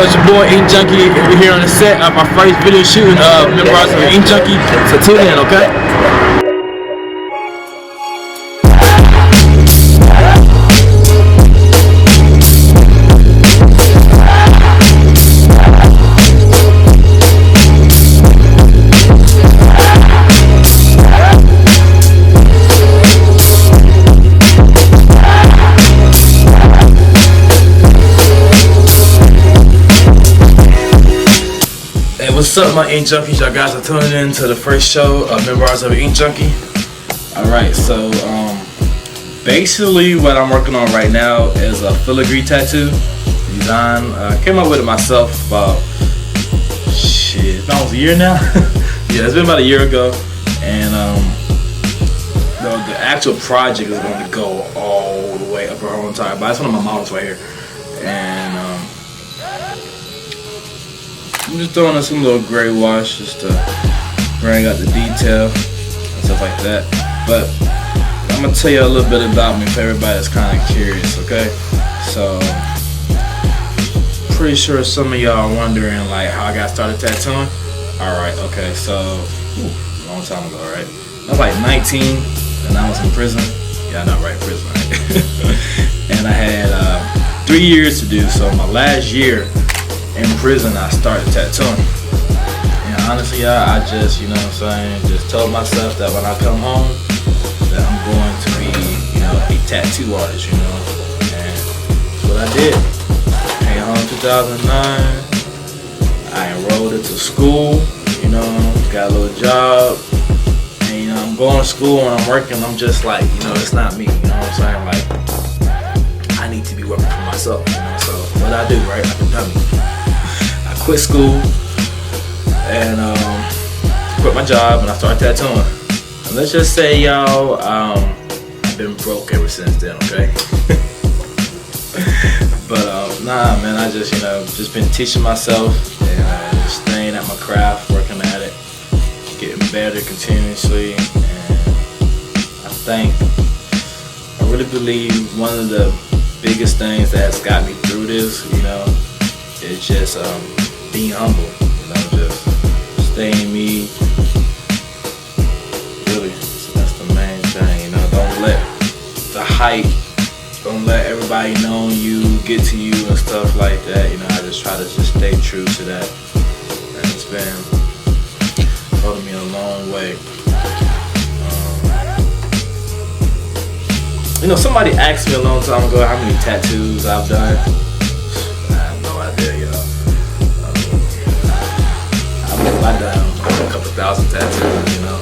it's your boy Iinkjunkiie, and we're here on the set of our first video shooting of Memoirs of Iinkjunkiie. So tune in, okay? What's up, my Iinkjunkies? Y'all guys are tuning in to the first show of Memoirs of Iinkjunkiie. Alright, so basically what I'm working on right now is a filigree tattoo design. I came up with it myself about almost a year now. Yeah, it's been about a year ago, and the actual project is going to go all the way up her whole entire body. It's one of my models right here, and I'm just throwing in some little gray wash just to bring out the detail and stuff like that. But I'm gonna tell you a little bit about me for everybody that's kind of curious, okay? So, pretty sure some of y'all are wondering like how I got started tattooing. Alright, okay, so, a long time ago, right? I was like 19 and I was in prison. Yeah, not right, prison, right? And I had 3 years to do, so my last year in prison I started tattooing. And honestly, I just, you know what I'm saying, just told myself that when I come home that I'm going to be, you know, a tattoo artist, you know. And that's what I did. Came home in 2009. I enrolled into school, you know, got a little job. And you know, I'm going to school and I'm working, I'm just like, you know, it's not me, you know what I'm saying? Like, I need to be working for myself, you know. So what I do, right, like a dummy, quit school and quit my job and I started tattooing. And let's just say, y'all, I've been broke ever since then, okay? But nah, man, I just, you know, just been teaching myself and just staying at my craft, working at it, getting better continuously. And I really believe one of the biggest things that's got me through this, you know, is just being humble, you know, just staying me, really. So that's the main thing, you know. Don't let the hype, don't let everybody know you get to you and stuff like that, you know. I just try to just stay true to that, and it's been holding me a long way. You know, somebody asked me a long time ago how many tattoos I've done. I have no idea, y'all. I done a couple thousand tattoos, you know.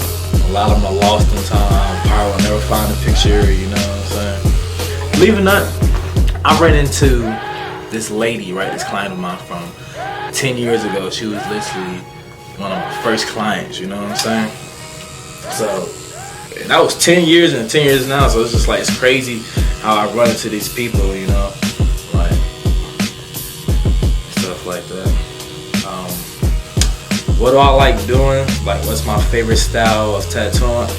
A lot of them are lost in time. Probably will never find a picture, you know what I'm saying. Believe it or not, I ran into this lady, right, this client of mine from 10 years ago. She was literally one of my first clients, you know what I'm saying. So, and that was 10 years and 10 years now, so it's just like, it's crazy how I run into these people, you know, like, stuff like that. What do I like doing? Like, what's my favorite style of tattooing?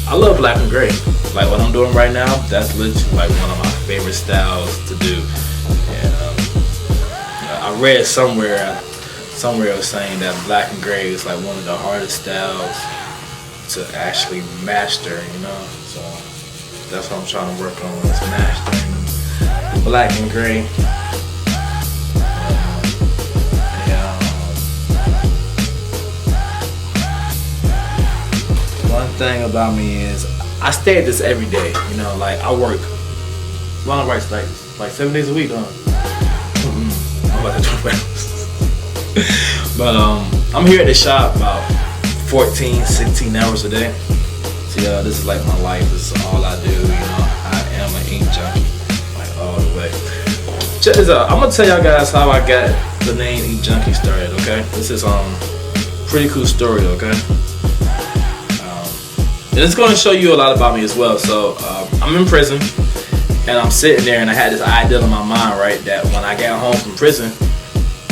I love black and gray. Like what I'm doing right now, that's literally like one of my favorite styles to do. And I read somewhere it was saying that black and gray is like one of the hardest styles to actually master, you know. So that's what I'm trying to work on, is mastering black and gray. One thing about me is I stay at this every day, you know. Like I work, well, I work like 7 days a week, huh? I'm about to 12 hours. But I'm here at the shop about 14, 16 hours a day. So yeah, this is like my life. This is all I do, you know. I am an ink junkie, like all the way. Check this out. I'm gonna tell y'all guys how I got the name Iinkjunkiie started. Okay, this is pretty cool story. Okay. And it's going to show you a lot about me as well. So I'm in prison and I'm sitting there and I had this idea in my mind, right, that when I got home from prison,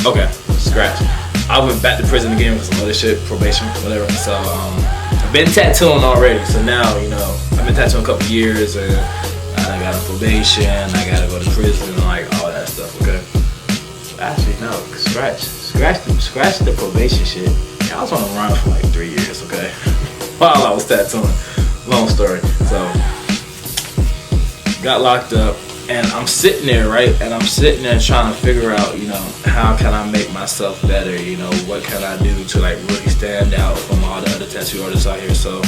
okay, scratch, I went back to prison again for some other shit, probation, whatever. So I've been tattooing already. So now, you know, I've been tattooing a couple years and I got a probation, I got to go to prison and like all that stuff, okay. Actually, no. Scratch the probation shit. Yeah, I was on the run for like 3 years, okay? While I was tattooing. Long story. So, got locked up, and I'm sitting there, right? And I'm sitting there trying to figure out, you know, how can I make myself better? You know, what can I do to like really stand out from all the other tattoo artists out here? So,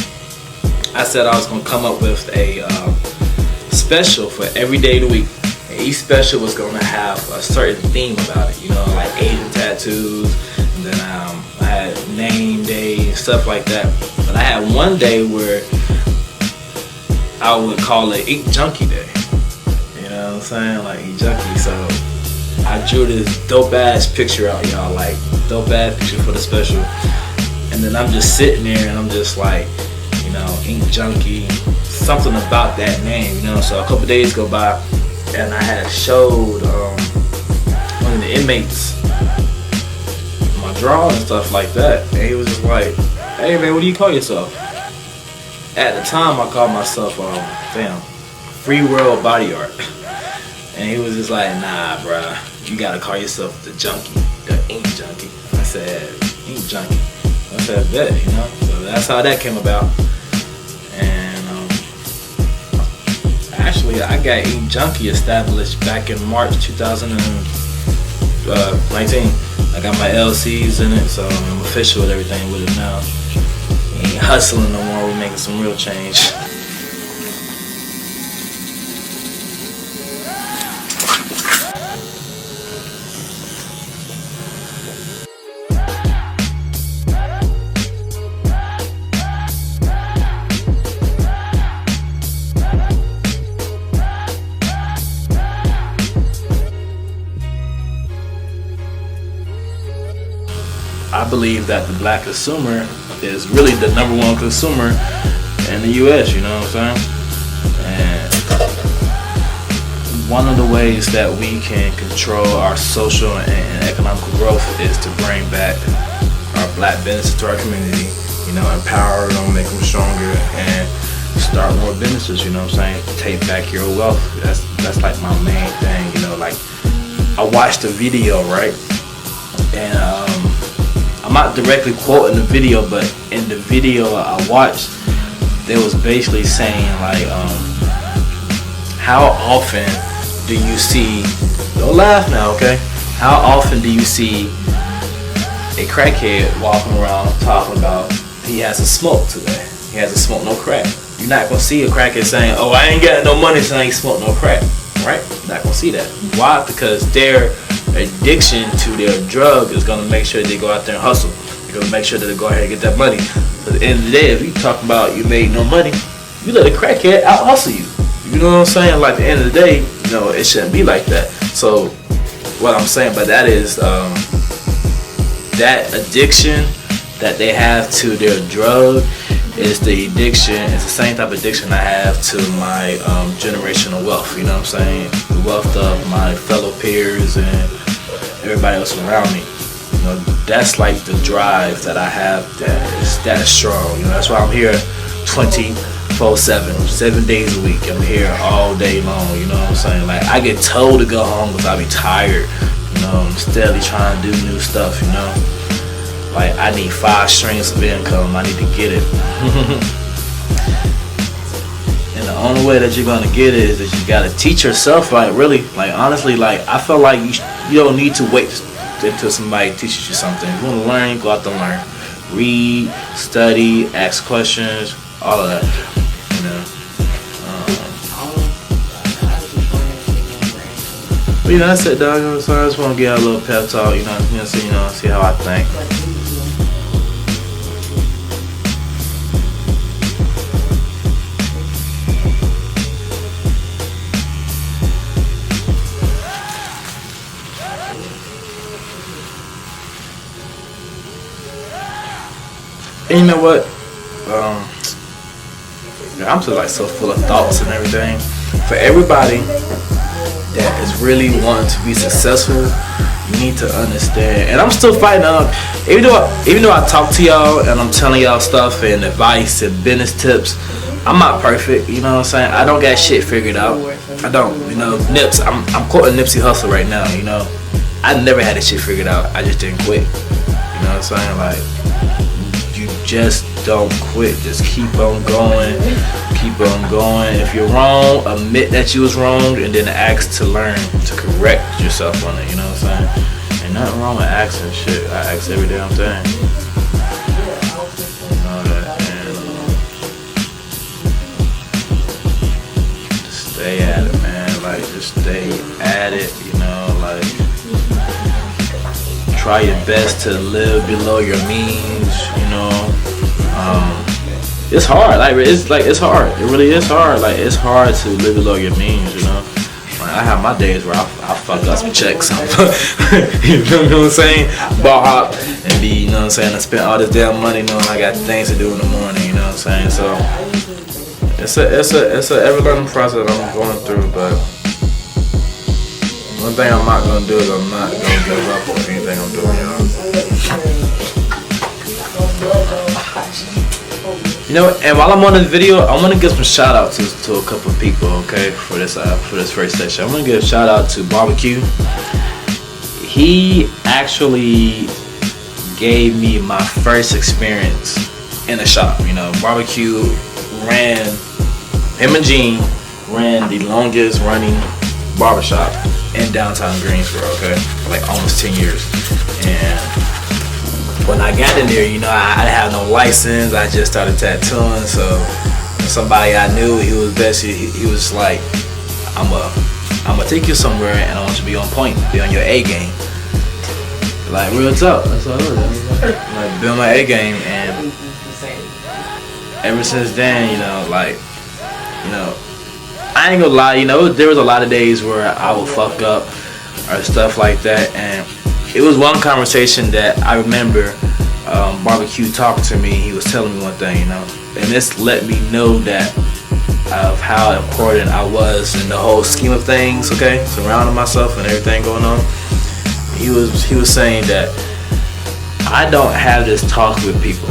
I said I was gonna come up with a special for every day of the week. And each special was gonna have a certain theme about it, you know, like Asian tattoos, and then I had name day and stuff like that. But I had one day where I would call it Iinkjunkiie Day. You know what I'm saying? Like Iinkjunkiie. So I drew this dope ass picture out, y'all, like dope ass picture for the special. And then I'm just sitting there and I'm just like, you know, Iinkjunkiie, something about that name, you know. So a couple days go by, and I had showed one of the inmates my drawing and stuff like that, and he was just like, "Hey man, what do you call yourself?" At the time, I called myself Free World Body Art, and he was just like, "Nah, bruh, you gotta call yourself the Junkie, the Iinkjunkiie." I said, "Iinkjunkiie." I said, "Bet," you know. So that's how that came about. Actually, I got Iinkjunkiie established back in March 2019. I got my LCs in it, so I'm official with everything with it now. Ain't hustling no more, we're making some real change. I believe that the black consumer is really the #1 consumer in the US, you know what I'm saying? And one of the ways that we can control our social and economical growth is to bring back our black businesses to our community, you know, empower them, make them stronger, and start more businesses, you know what I'm saying? Take back your wealth. That's like my main thing, you know. Like, I watched a video, right? And I'm not directly quoting the video, but in the video I watched, they was basically saying like, how often do you see, don't laugh now, okay? How often do you see a crackhead walking around talking about he has to smoke today? He has to smoke no crack. You're not gonna see a crackhead saying, "Oh, I ain't got no money, so I ain't smoke no crack," right? You're not gonna see that. Why? Because their addiction to their drug is gonna make sure they go out there and hustle. They're gonna make sure that they go ahead and get that money. So at the end of the day, if you talk about you made no money, you let a crackhead out hustle you. You know what I'm saying? Like, at the end of the day, you know, it shouldn't be like that. So what I'm saying by that is that addiction that they have to their drug is the addiction. It's the same type of addiction I have to my generational wealth. You know what I'm saying? The wealth of my fellow peers and everybody else around me. You know, that's like the drive that I have that is strong. You know, that's why I'm here 24/7, 7 days a week. I'm here all day long. You know what I'm saying? Like, I get told to go home because I be tired. You know, I'm steadily trying to do new stuff. You know. Like, I need 5 streams of income. I need to get it. And the only way that you're gonna get it is that you gotta teach yourself. Like, really, like, honestly, like, I feel like you don't need to wait until somebody teaches you something. If you wanna learn, go out there and learn. Read, study, ask questions, all of that. You know. But you know, that's it, dog. So I just want to get a little pep talk. You know, see how I think. And you know what? I'm just like so full of thoughts and everything. For everybody that is really wanting to be successful, you need to understand. And I'm still fighting up. Even though I talk to y'all and I'm telling y'all stuff and advice and business tips, I'm not perfect. You know what I'm saying? I don't got shit figured out. I don't. You know, Nips. I'm quoting Nipsey Hussle right now. You know, I never had this shit figured out. I just didn't quit. You know what I'm saying? Like, you just don't quit. Just keep on going. Keep on going. If you're wrong, admit that you was wrong, and then ask to learn, to correct yourself on it. You know what I'm saying? Ain't nothing wrong with asking shit. I ask every damn thing. You know that, and just stay at it, man. Like, just stay at it. You know, like, try your best to live below your means. You know, it's hard. It's hard. It really is hard. Like, it's hard to live below your means. You know. I have my days where I fuck up some checks. You know what I'm saying? Ball hop and be, you know what I'm saying? I spent all this damn money knowing I got things to do in the morning. You know what I'm saying? So it's a ever learning process I'm going through. But one thing I'm not gonna do is I'm not gonna give up on anything I'm doing, y'all. You know, and while I'm on this video, I want to give some shout outs to a couple of people, okay, for this first session. I'm gonna give a shout out to Barbecue. He actually gave me my first experience in a shop. You know, Barbecue him and Gene ran the longest running barbershop in downtown Greensboro, okay, for like almost 10 years. And when I got in there, you know, I had no license. I just started tattooing, so somebody I knew, he was like, I'm gonna take you somewhere, and I want you to be on point, be on your A game. Like, real talk. That's all it was. Like, be on my A game, and ever since then, you know, like, you know, I ain't gonna lie, you know, there was a lot of days where I would fuck up or stuff like that, and it was one conversation that I remember Barbecue talking to me. He was telling me one thing, you know, and this let me know that of how important I was in the whole scheme of things, okay, surrounding myself and everything going on. He was saying that I don't have this talk with people.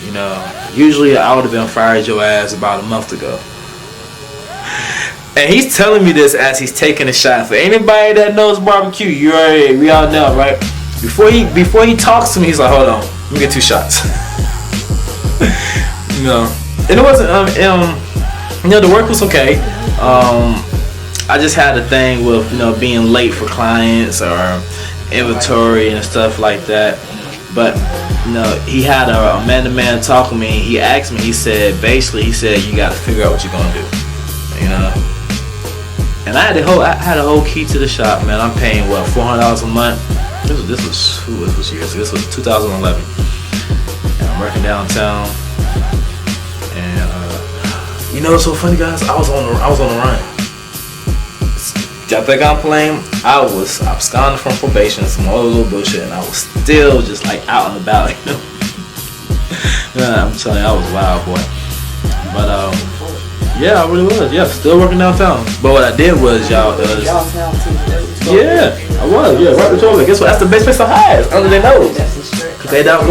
You know, usually I would have been fired your ass about a month ago. And he's telling me this as he's taking a shot. For anybody that knows Barbecue, we all know, right? Before he talks to me, he's like, hold on, let me get 2 shots. You know, and it wasn't, you know, the work was okay. I just had a thing with, you know, being late for clients or inventory and stuff like that. But, you know, he had a man-to-man talk with me. He asked me, he said, you got to figure out what you're going to do, you know. And I had a whole key to the shop, man. I'm paying what, $400 a month. This was years. This was 2011. And I'm working downtown. And you know what's so funny, guys? I was on the run. Y'all think I'm playing? I was absconding from probation, some other little bullshit, and I was still just like out and about. You know? Yeah, I'm telling you, I was wild, boy. But yeah, I really was. Yeah, still working downtown. But what I did was, y'all, yeah, I was. Yeah, right between me. Guess what? That's the best place to hide, under their nose. Cause they not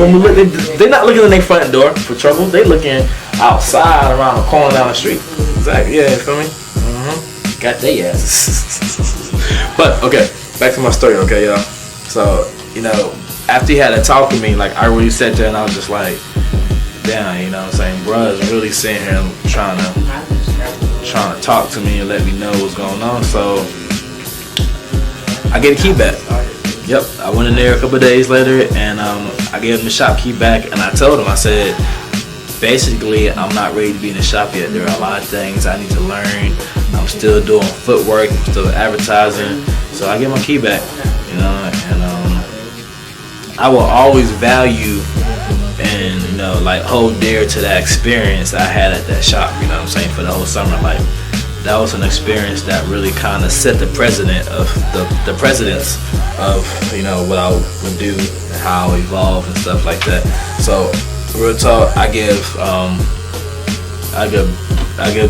looking in their front door for trouble. They looking outside, around the corner, down the street. Exactly. Yeah, you feel me? Got their asses. But okay, back to my story. Okay, y'all. So, you know, after he had a talk with me, like, I really sat there and I was just like, damn, you know what I'm saying? Bruh is really sitting here trying to talk to me and let me know what's going on. So I get a key back. Yep, I went in there a couple of days later, and I gave him the shop key back, and I told him, I said, basically, I'm not ready to be in the shop yet. There are a lot of things I need to learn. I'm still doing footwork, I'm still advertising. So I get my key back, you know, and I will always value and, you know, like, hold dear to that experience I had at that shop, you know what I'm saying, for the whole summer. Like, that was an experience that really kind of set the precedence of, you know, what I would do and how I evolve and stuff like that. So, real talk, I give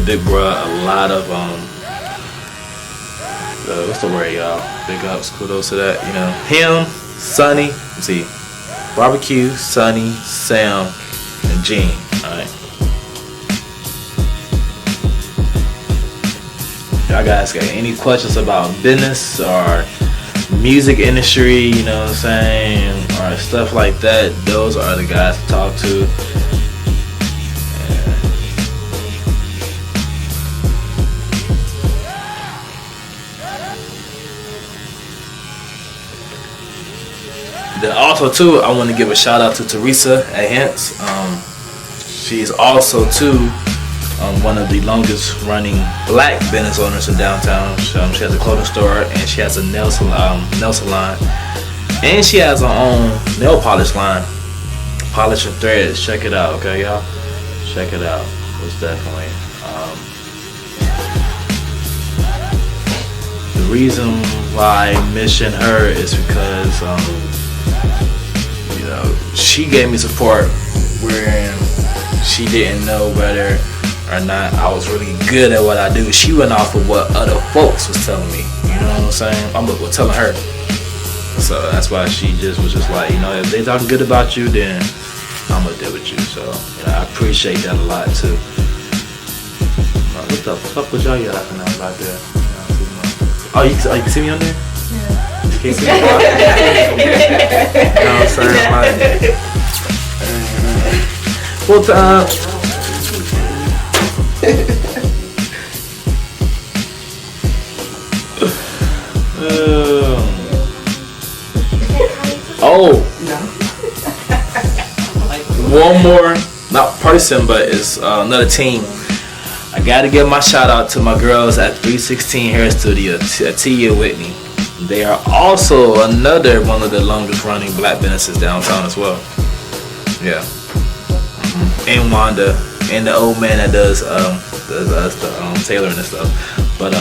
Big Bruh a lot of what's the word, y'all? Big ups, kudos to that. You know, him, Sonny, let's see, Barbecue, Sonny, Sam, and Gene. All right. Y'all guys got any questions about business or music industry, you know what I'm saying, or stuff like that, those are the guys to talk to. Then also too, I want to give a shout out to Teresa at Hence. She's also too one of the longest running black business owners in downtown. She has a clothing store and she has a nail salon, and she has her own nail polish line, Polish and Threads. Check it out, okay, y'all. Check it out. Most definitely. The reason why I mention her is because she gave me support where she didn't know whether or not I was really good at what I do. She went off of what other folks was telling me. You know what I'm saying? I'm telling her. So that's why she just was just like, if they talking good about you, then I'm gonna deal with you. So I appreciate that a lot too. What the fuck was y'all laughing at about there? Oh, you can see me on there? Yeah. You can't see me? You know what I'm saying? Like, full time. One more, not person, but it's another team. I gotta give my shout out to my girls at 316 Hair Studio, Tia Whitney. They are also another one of the longest running black businesses downtown as well. Yeah. And Wanda, and the old man that does the tailoring and stuff. But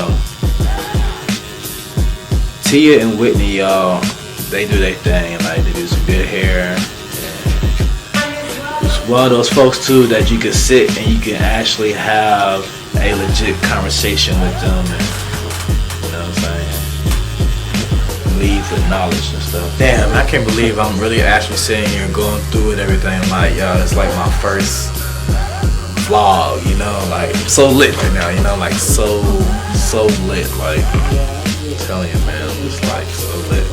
Tia and Whitney, y'all, they do their thing. Like, they do some good hair. It's one of those folks too that you can sit and you can actually have a legit conversation with them, and you know what I'm saying, leave with knowledge and stuff. Damn, I can't believe I'm really actually sitting here going through it and everything. Like, y'all, it's like my first vlog, like so lit right now, like so lit. Like, I'm telling you, man, it's like so lit.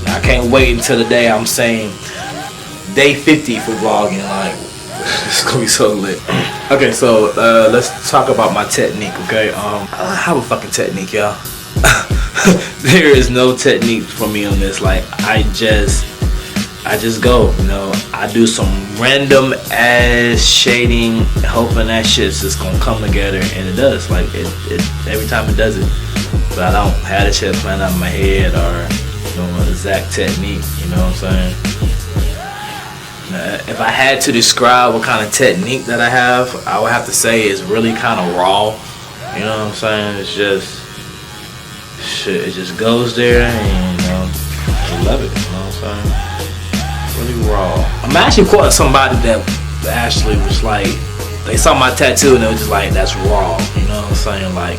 I can't wait until the day I'm saying day 50 for vlogging. Like, it's gonna be so lit. Okay, so let's talk about my technique. Okay, I have a fucking technique, y'all. There is no technique for me on this. Like, I just go, I do some random ass shading, hoping that shit's just gonna come together, and it does. Like, it every time it does it. But I don't have the shit planned out in my head or an exact technique. You know what I'm saying? If I had to describe what kind of technique that I have, I would have to say it's really kind of raw. You know what I'm saying? It's just shit. It just goes there, and I love it. You know what I'm saying? Really raw. I'm actually quoting somebody that actually was like, they saw my tattoo and they was just like, that's raw. You know what I'm saying? Like,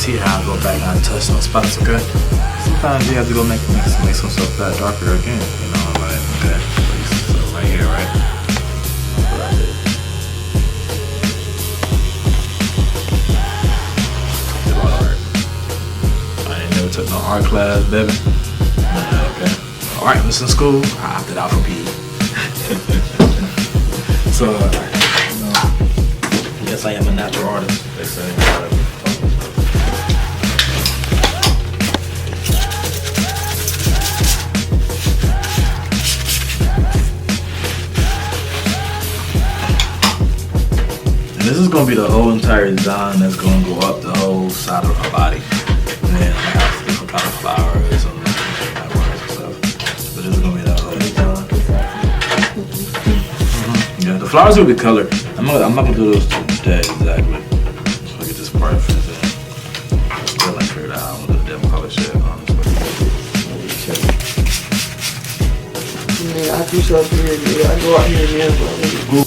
see how I go back and touch some spots, okay? Sometimes you have to go make some stuff that darker again, like, okay, so right here, right? That's what I did. Did a lot of art. I ain't never took no art class, baby. Okay. Art was in school, I opted out for PE. So, I guess I am a natural artist, they say. This is gonna be the whole entire design that's gonna go up the whole side of her body, and then I have different kind of flowers and stuff. But this is gonna be the whole design. Yeah, the flowers will be colored. I'm not gonna do those today exactly. So I get this part finished. I still ain't figured out how I'm gonna do the devil color shit, honestly. Yeah, I do stuff here. I go out here again, bro.